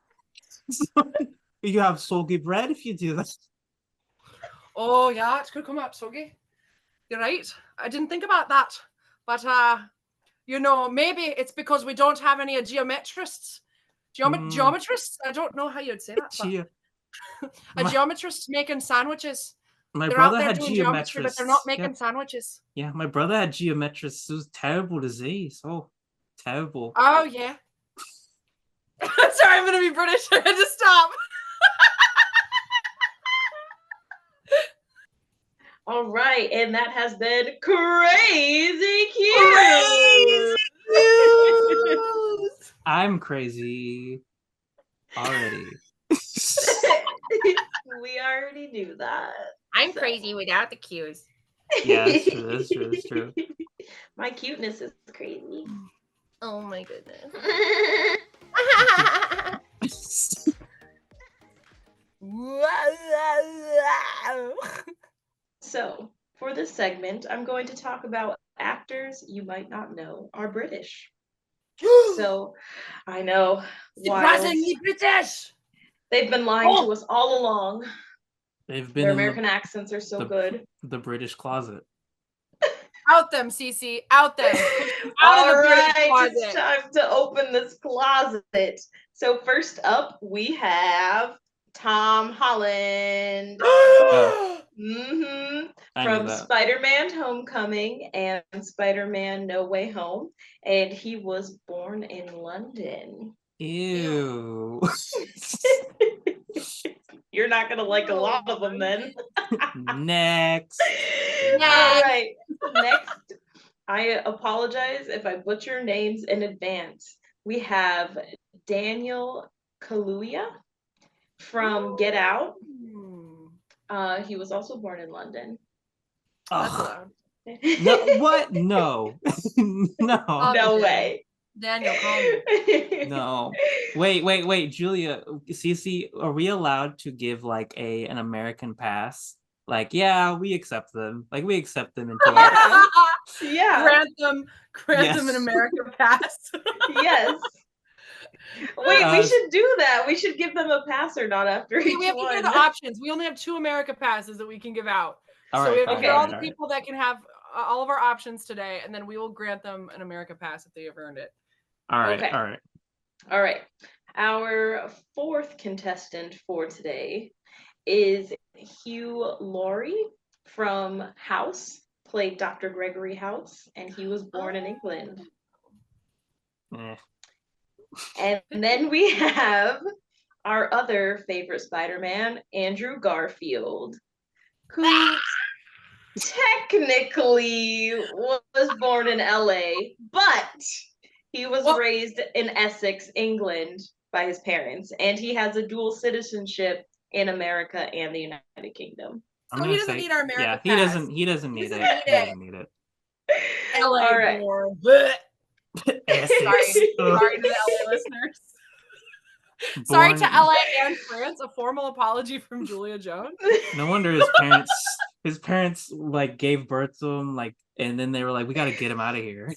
you have soggy bread if you do that. Oh yeah, it could come out soggy. You're right. I didn't think about that. But you know, maybe it's because we don't have any geometrists. Geometrists? I don't know how you'd say that. But geometrists making sandwiches. My They're brother out there had doing geometry, but they're not making sandwiches. Yeah, my brother had geometrists. It was terrible disease. Oh, terrible. Oh yeah. Sorry, I'm gonna be British. I had to stop. All right, and that has been crazy cute. I'm crazy already. We already knew that. I'm crazy without the cues. Yeah, that's true. My cuteness is crazy. Oh my goodness. So, for this segment, I'm going to talk about actors you might not know are British. So, I know. Surprisingly British! They've been lying to us all along. They've been Their in American accents are so good. The British closet. Out them, Cece. Out them. All right, it's time to open this closet. So first up, we have Tom Holland. From Spider-Man Homecoming and Spider-Man No Way Home. And he was born in London. Ew. You're not going to like a lot of them then. Next. All right. Next, I apologize if I butcher names in advance. We have Daniel Kaluuya from Get Out. He was also born in London. No, what? No. No. No way. Daniel, call me. No. Wait, Julia, Cece, are we allowed to give like an American pass? Like, yeah, we accept them. Like, we accept them into our... Yeah. Grant them an American pass. Yes. Wait, we should do that. We should give them a pass or not after each one. We have to hear the options. We only have 2 America passes that we can give out. All so right, we have to hear all the people that can have all of our options today, and then we will grant them an America pass if they have earned it. All right. Okay. All right. Our fourth contestant for today is Hugh Laurie from House, played Dr. Gregory House, and he was born in England. And then we have our other favorite Spider-Man, Andrew Garfield, who technically was born in LA, but he was raised in Essex, England by his parents, and he has a dual citizenship in America and the United Kingdom. So he doesn't need our America pass. He doesn't need it. He doesn't need it. LA all right. born. Sorry to the LA listeners. Sorry to LA and France. A formal apology from Julia Jones. No wonder his parents like gave birth to him, like, and then they were like, we got to get him out of here.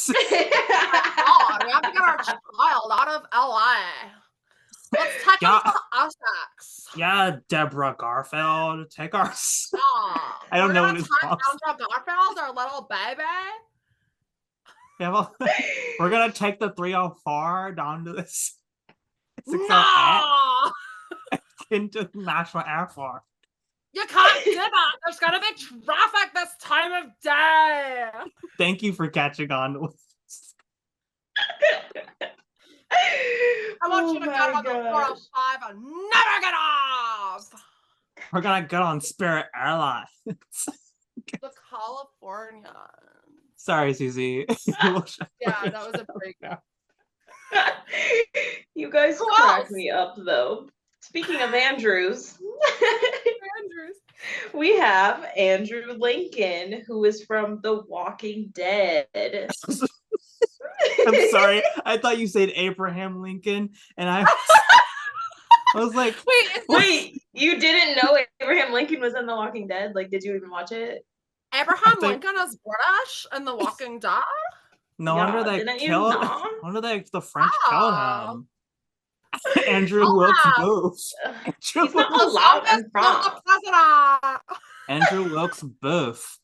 Oh, we have to get our child out of LA. Let's take him to Essex. Yeah, Deborah Garfield, take our. Oh, I don't know what it's called. Garfield, our little baby. Yeah, well, we're gonna take the 304 down to this. No! into the national airport. You can't do that. There's gonna be traffic this time of day. Thank you for catching on. I want you to get on the 405 and never get off. We're gonna get on Spirit Airlines. The California. Sorry, Cece. Yeah, that was a break. You guys crack me up, though. Speaking of Andrews, we have Andrew Lincoln, who is from The Walking Dead. I'm sorry. I thought you said Abraham Lincoln, and I was like, wait, you didn't know Abraham Lincoln was in The Walking Dead? Like, did you even watch it? Abraham Lincoln is British in The Walking Dead? No wonder they killed. No wonder the French killed him. Andrew Wilkes Booth. He's not allowed in France. Andrew Wilkes Booth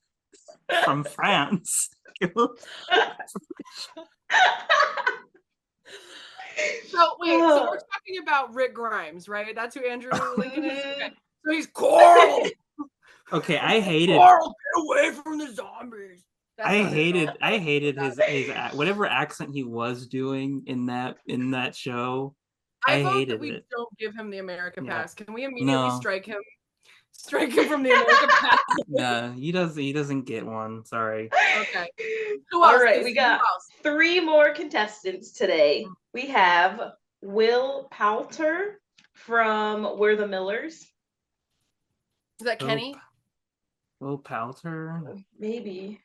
from France. So we're talking about Rick Grimes, right? That's who Andrew Lincoln is. Okay. So he's Coral. Okay, I hated. Coral, get away from the zombies. I hated his whatever accent he was doing in that show. I hated that we it. Don't give him the America Pass. Can we immediately strike him? Strike him from the America Pass. No, he doesn't get one. Sorry. Okay. All right, we got 3 more contestants today. We have Will Poulter from We're the Millers. Is that Kenny? Will Poulter? Maybe.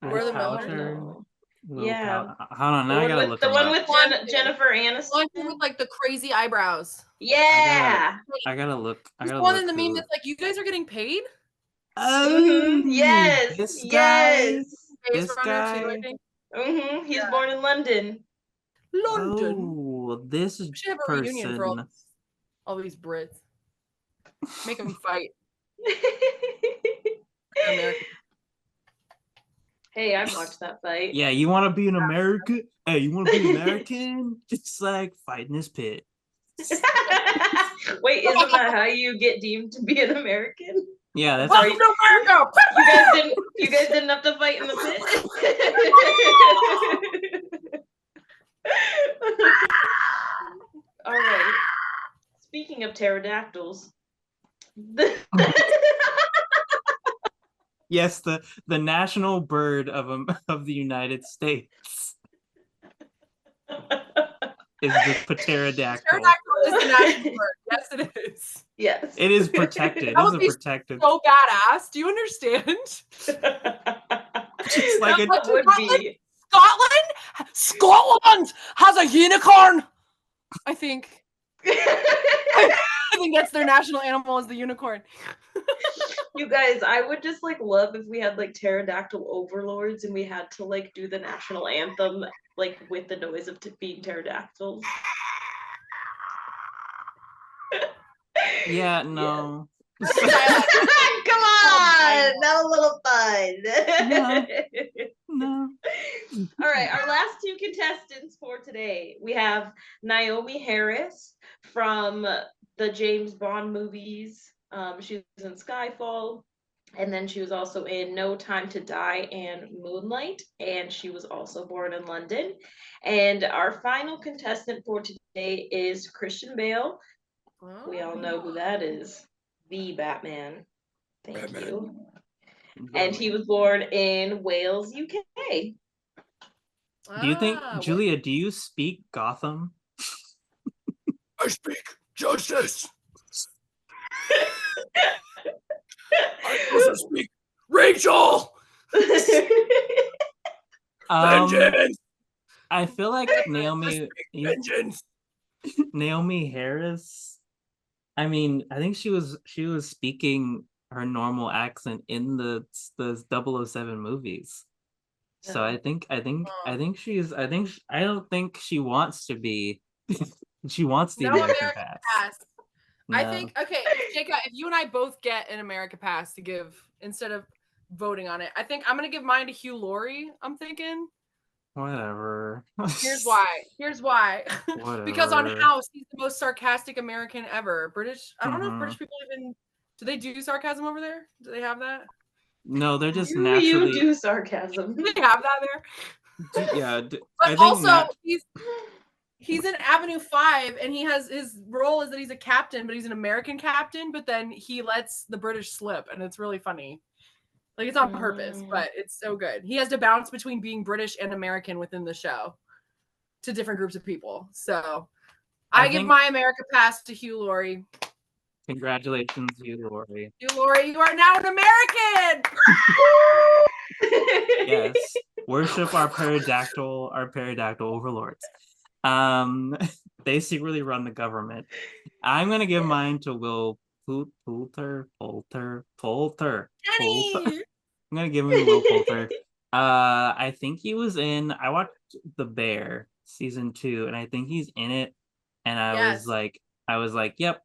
We're the Millers. Yeah. Hold on, now I gotta look. The one with Jennifer Aniston. One with like the crazy eyebrows. Yeah. I gotta look. There's one in the meme that's like, you guys are getting paid? Oh, yes. This guy. This guy. Too, I think. He's born in London. Oh, this we should have a reunion for all these Brits. Make them fight. Hey, I watched that fight. Yeah, you want to be an American? Hey, you want to be American? Just like fighting this pit. Wait, isn't that how you get deemed to be an American? Yeah, that's right. You guys didn't have to fight in the pit. All right. Speaking of pterodactyls. Yes, the national bird of the United States is the pterodactyl. Pterodactyl is the national bird. Yes, it is. Yes, it is protected. It is a protected. So badass. Do you understand? Just like it would be. Scotland has a unicorn. I think. I think that's their national animal is the unicorn. You guys, I would just like love if we had like pterodactyl overlords and we had to like do the national anthem like with the noise of being pterodactyls. Yeah, no. Come on, have a little fun. No. All right, our last 2 contestants for today. We have Naomi Harris from the James Bond movies. She was in Skyfall, and then she was also in No Time to Die and Moonlight, and she was also born in London. And our final contestant for today is Christian Bale. Oh. We all know who that is. The Batman. Thank you. And he was born in Wales, UK. Do you think, Julia, do you speak Gotham? I speak justice. I also speak Rachel. Vengeance. I feel like Naomi Harris. I mean, I think she was speaking her normal accent in the 007 movies. So I don't think she wants to be. She wants the American Pass. No. I think, okay, JCAT, if you and I both get an America Pass to give instead of voting on it, I think I'm going to give mine to Hugh Laurie, I'm thinking. Whatever. Here's why. Because on Whatever. House, he's the most sarcastic American ever. British. I don't know if Mhm. British people even do they do sarcasm over there? Do they have that? No, they're just Do naturally. you do sarcasm? Do they have that there? Yeah, But I think also, he's in Avenue 5, and he has his role is that he's a captain, but he's an American captain. But then he lets the British slip, and it's really funny. Like, it's on purpose, but it's so good. He has to bounce between being British and American within the show to different groups of people. So I give my America pass to Hugh Laurie. Congratulations, Hugh Laurie. Hugh Laurie, you are now an American! Yes. Worship our pterodactyl overlords. They secretly run the government. I'm gonna give mine to Will Poulter. Kenny! I'm gonna give him to Will Poulter. I think he was in. I watched The Bear season 2, and I think he's in it. And I was like, yep,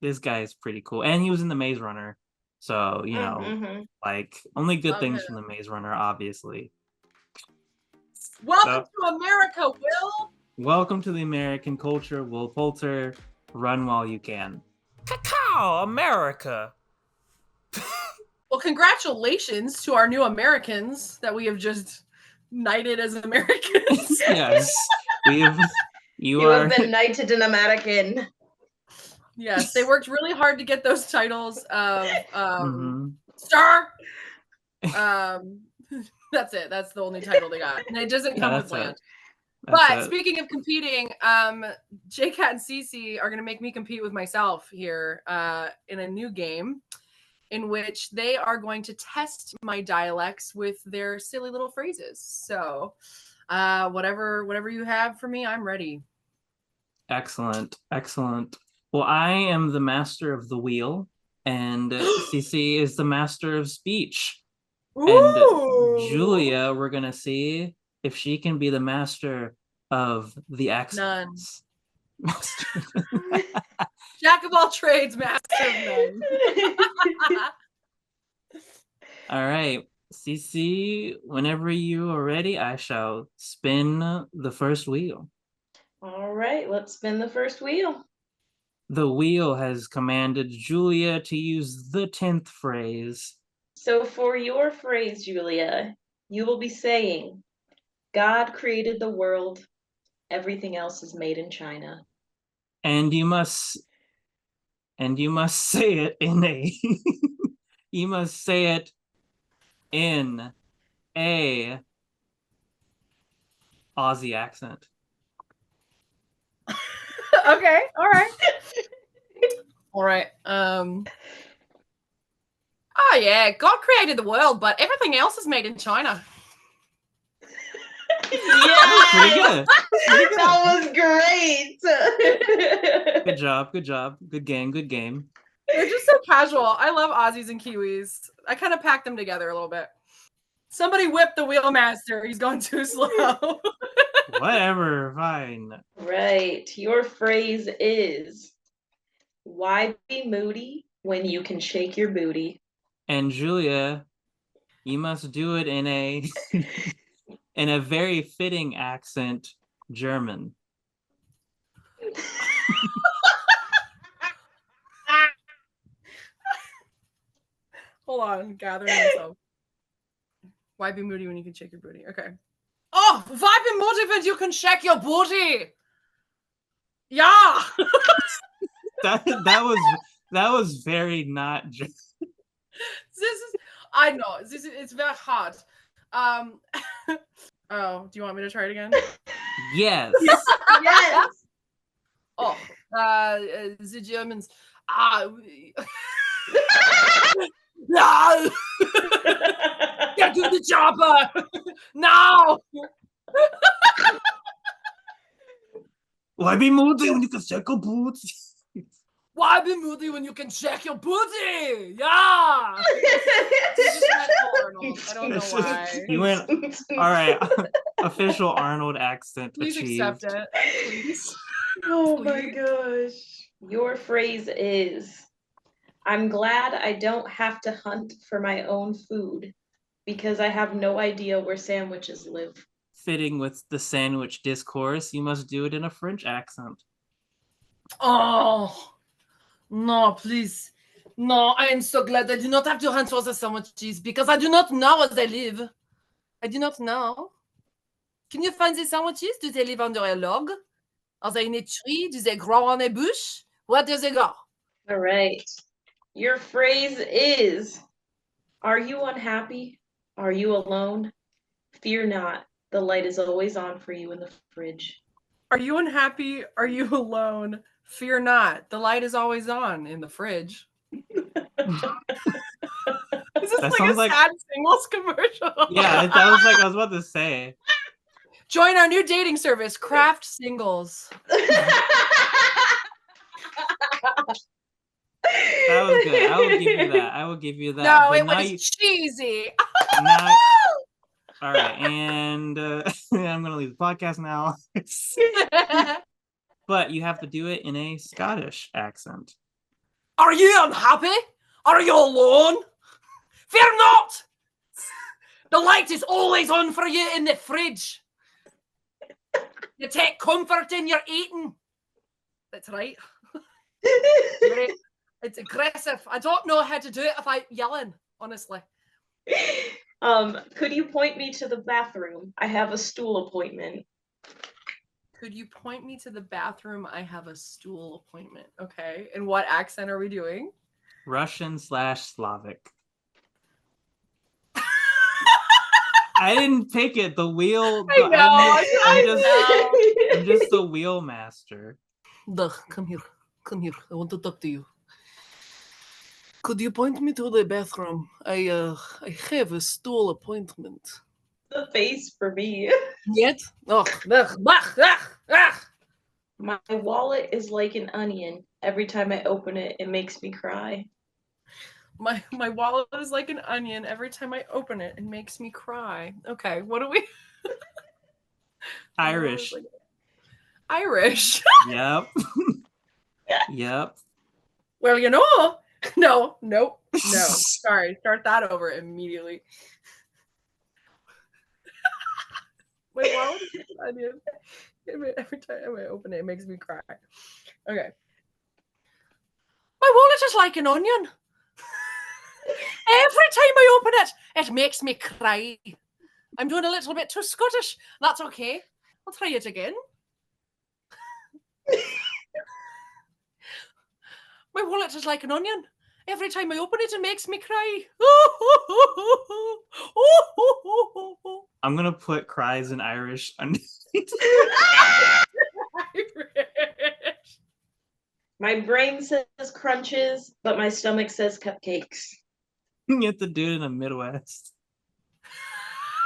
this guy is pretty cool. And he was in The Maze Runner, so you know, like only good Love things him. from The Maze Runner, obviously. Welcome to America, Will. Welcome to the American culture, Will Poulter. Run while you can. Cacao, America. Well, congratulations to our new Americans that we have just knighted as Americans. Yes, you have been knighted an American. Yes, they worked really hard to get those titles of star. That's it. That's the only title they got. And it doesn't come with land. But speaking of competing, JCAT and Cece are going to make me compete with myself here in a new game in which they are going to test my dialects with their silly little phrases. So whatever you have for me, I'm ready. Excellent. Well, I am the master of the wheel, and Cece is the master of speech. Ooh. And Julia, we're going to see if she can be the master of the accents. None. Jack of all trades, master of none. All right, Cece, whenever you are ready, I shall spin the first wheel. All right, let's spin the first wheel. The wheel has commanded Julia to use the 10th phrase. So for your phrase, Julia, you will be saying, God created the world. Everything else is made in China. And you must say it in a you must say it in a Aussie accent. Okay, all right. All right. Oh yeah, God created the world, but everything else is made in China. Yeah, pretty good. That was great. Good job. Good game. They're just so casual. I love Aussies and Kiwis. I kind of pack them together a little bit. Somebody whip the wheelmaster. He's going too slow. Whatever, fine. Right. Your phrase is, why be moody when you can shake your booty? And Julia, you must do it in a in a very fitting accent, German. Hold on, gathering myself. Why be moody when you can shake your booty? Okay. Oh, why be moody when you can shake your booty? Yeah. that was very not German. I know. It's very hard. Oh, do you want me to try it again? Yes. Yes. Oh, the Germans. No! Get to the chopper! No! Why be moody when you can check your booty? Why be moody when you can check your booty? Yeah! Arnold. I don't know why. You went, all right, official Arnold accent Please achieved. accept it. Please. Oh my gosh. Your phrase is, I'm glad I don't have to hunt for my own food because I have no idea where sandwiches live. fitting with the sandwich discourse, you must do it in a French accent. Oh, no, please. No, I am so glad I do not have to hunt for the sandwiches because I do not know where they live. I do not know. Can you find the sandwiches? Do they live under a log? Are they in a tree? Do they grow on a bush? Where do they go? All right. Your phrase is, are you unhappy? Are you alone? Fear not. The light is always on for you in the fridge. Are you unhappy? Are you alone? Fear not. The light is always on in the fridge. Is this That like sounds a like- sad singles commercial? Yeah, that was like I was about to say. Join our new dating service, Craft Singles. That was good. I will give you that. I will give you that. No, But it now was cheesy. now, all right, and I'm gonna leave the podcast now. But you have to do it in a Scottish accent. Are you unhappy? Are you alone? Fear not! The light is always on for you in the fridge. You take comfort in your eating. That's right. It's aggressive. I don't know how to do it without yelling, honestly. Could you point me to the bathroom? I have a stool appointment. Could you point me to the bathroom? I have a stool appointment. Okay. And what accent are we doing? Russian/Slavic. I didn't pick it. The wheel. I'm just the wheel master. Doug, come here. Come here. I want to talk to you. Could you point me to the bathroom? I have a stool appointment. The face for me. Yet? Oh, My wallet is like an onion. Every time I open it, it makes me cry. My wallet is like an onion. Every time I open it, it makes me cry. Okay, what do we? Irish. Irish. Yep. Yep. Well, you know. No. Sorry, start that over immediately. My wallet is like an onion. Every time I open it, it makes me cry. Okay. My wallet is like an onion. Every time I open it, it makes me cry. I'm doing a little bit too Scottish. That's okay. I'll try it again. My wallet is like an onion. Every time I open it, it makes me cry. I'm gonna put cries in Irish underneath. My brain says crunches, but my stomach says cupcakes. You have to do it in the Midwest.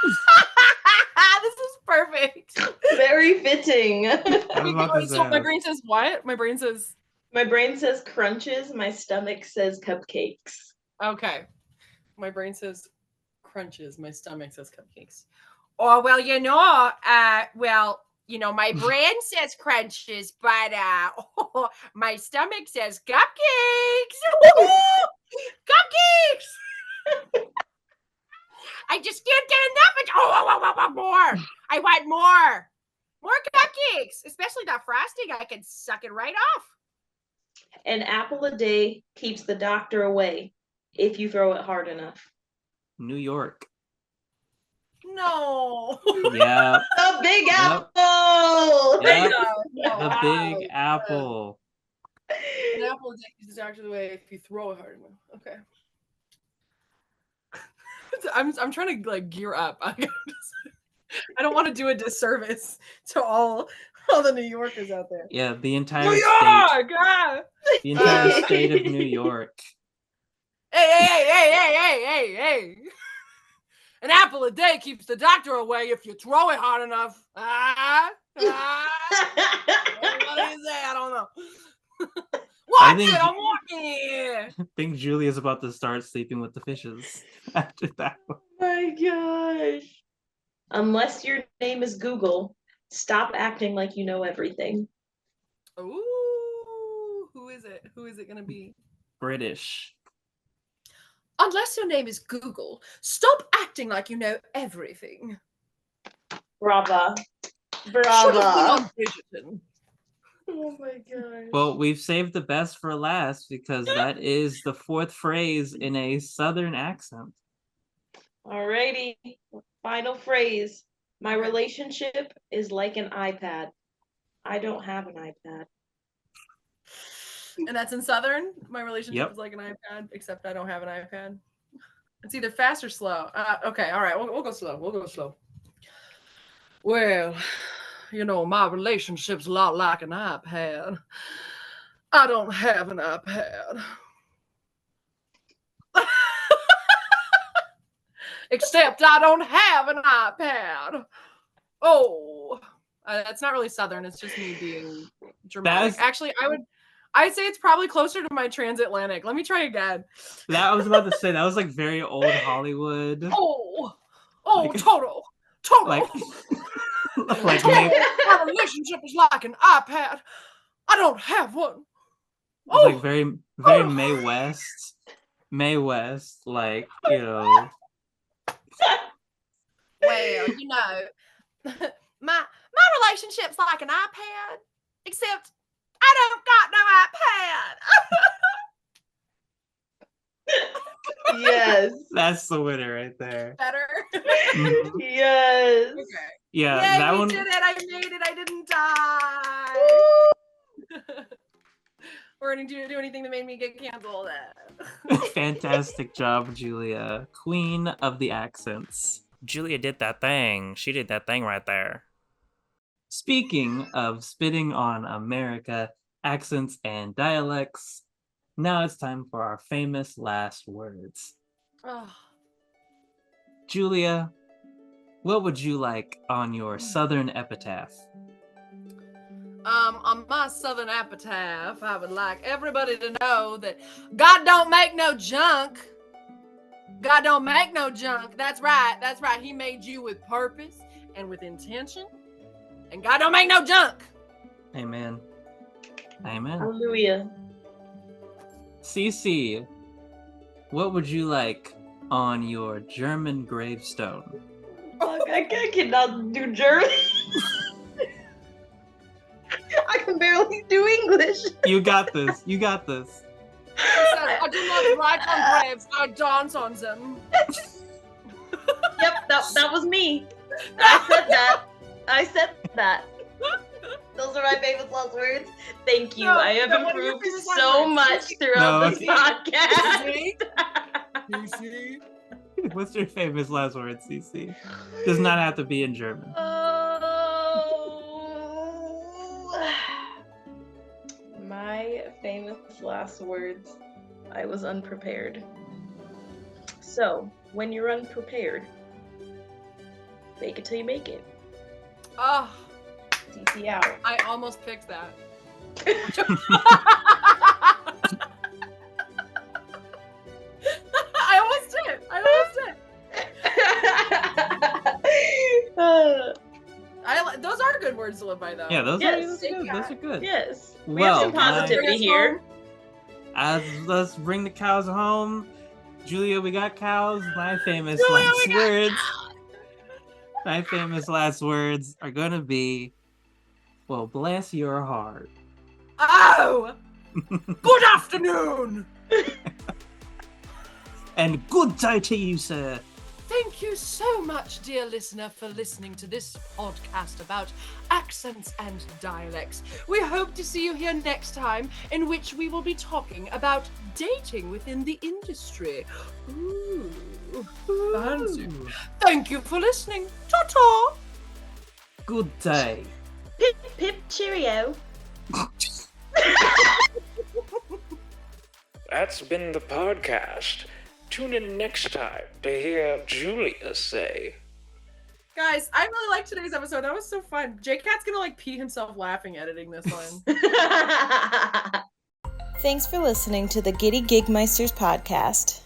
This is perfect. Very fitting. I was about to say So my brain says what? My brain says My brain says crunches, my stomach says cupcakes. okay. My brain says crunches. My stomach says cupcakes. Oh well, my brain says crunches, but my stomach says cupcakes. Cupcakes. I just can't get enough. More. I want more. More cupcakes, especially that frosting. I can suck it right off. An apple a day keeps the doctor away if you throw it hard enough. New York. No. Yeah. The Big Yep. Apple! Yep. No. The Big Apple. An apple is actually the way if you throw it hard enough. Okay. I'm trying to like gear up. I don't want to do a disservice to all the New Yorkers out there. Yeah, the entire New state. York! Ah! The entire state of New York. Hey. An apple a day keeps the doctor away if you throw it hard enough. What do you say? I don't know. Watch it, I'm walking here. I think Julia's about to start sleeping with the fishes after that one. My gosh. Unless your name is Google, stop acting like you know everything. Ooh, who is it? Who is it going to be? British. Unless your name is Google, stop acting like you know everything. Brava. Should have been Brava. on Bridgerton. Oh my gosh. Well, we've saved the best for last because that is the fourth phrase in a Southern accent. Alrighty. Final phrase. My Okay. relationship is like an iPad. I don't have an iPad. And that's in Southern. My relationship Yep. is like an iPad, except I don't have an iPad. It's either fast or slow. Okay, all right, we'll go slow. We'll go slow. Well, you know, my relationship's a lot like an iPad. I don't have an iPad. Except I don't have an iPad. Oh, that's not really Southern. It's just me being dramatic. Actually, I'd say it's probably closer to my transatlantic. Let me try again. That I was about to say that was like very old Hollywood. Oh, Like- total. Like Total. My relationship is like an iPad. I don't have one. it's like very Mae West. Mae West, like, you know. Well, you know, my relationship's like an iPad, except I don't got no iPad. Yes. That's the winner right there. Better. Mhm. Yes. Okay. Yeah, Yay, that we one. did it. I made it. I didn't die. We're going to do anything that made me get canceled. Fantastic job, Julia. Queen of the accents. Julia did that thing. She did that thing right there. Speaking of spitting on America, accents, and dialects, now it's time for our famous last words. Oh. Julia, what would you like on your Southern epitaph? On my Southern epitaph, I would like everybody to know that God don't make no junk. God don't make no junk. That's right. That's right. He made you with purpose and with intention. And God don't make no junk. Amen. Amen. Hallelujah. Cece, what would you like on your German gravestone? Fuck, I cannot do German. I can barely do English. You got this. You got this. He said, I do not write on graves. I dance on them. Yep, that was me. I said that. Those are my famous last words. Thank you. No, I have no, what are your improved famous last so words? much throughout No, this okay. podcast. You see? What's your famous last word, Cece? Does not have to be in German. My famous last words. I was unprepared. So, when you're unprepared, fake it till you make it. Oh, CC out. I almost picked that. I almost did. Those are good words to live by, though. Yeah, those Yes. are good. Those are good. Yes. We Well, have some positivity here. Let's bring the cows home. Julia, we got cows. My famous Julia, last we got words. My famous last words are gonna be, well, bless your heart. Oh! Good afternoon! And good day to you, sir. Thank you so much, dear listener, for listening to this podcast about accents and dialects. We hope to see you here next time, in which we will be talking about dating within the industry. Ooh, fancy. Thank you for listening. Ta-ta! Good day. Pip, pip, cheerio. That's been the podcast. Tune in next time to hear Julia say. Guys, I really liked today's episode. That was so fun. JCAT's gonna pee himself laughing editing this one. Thanks for listening to the Giddy Gigmeisters podcast.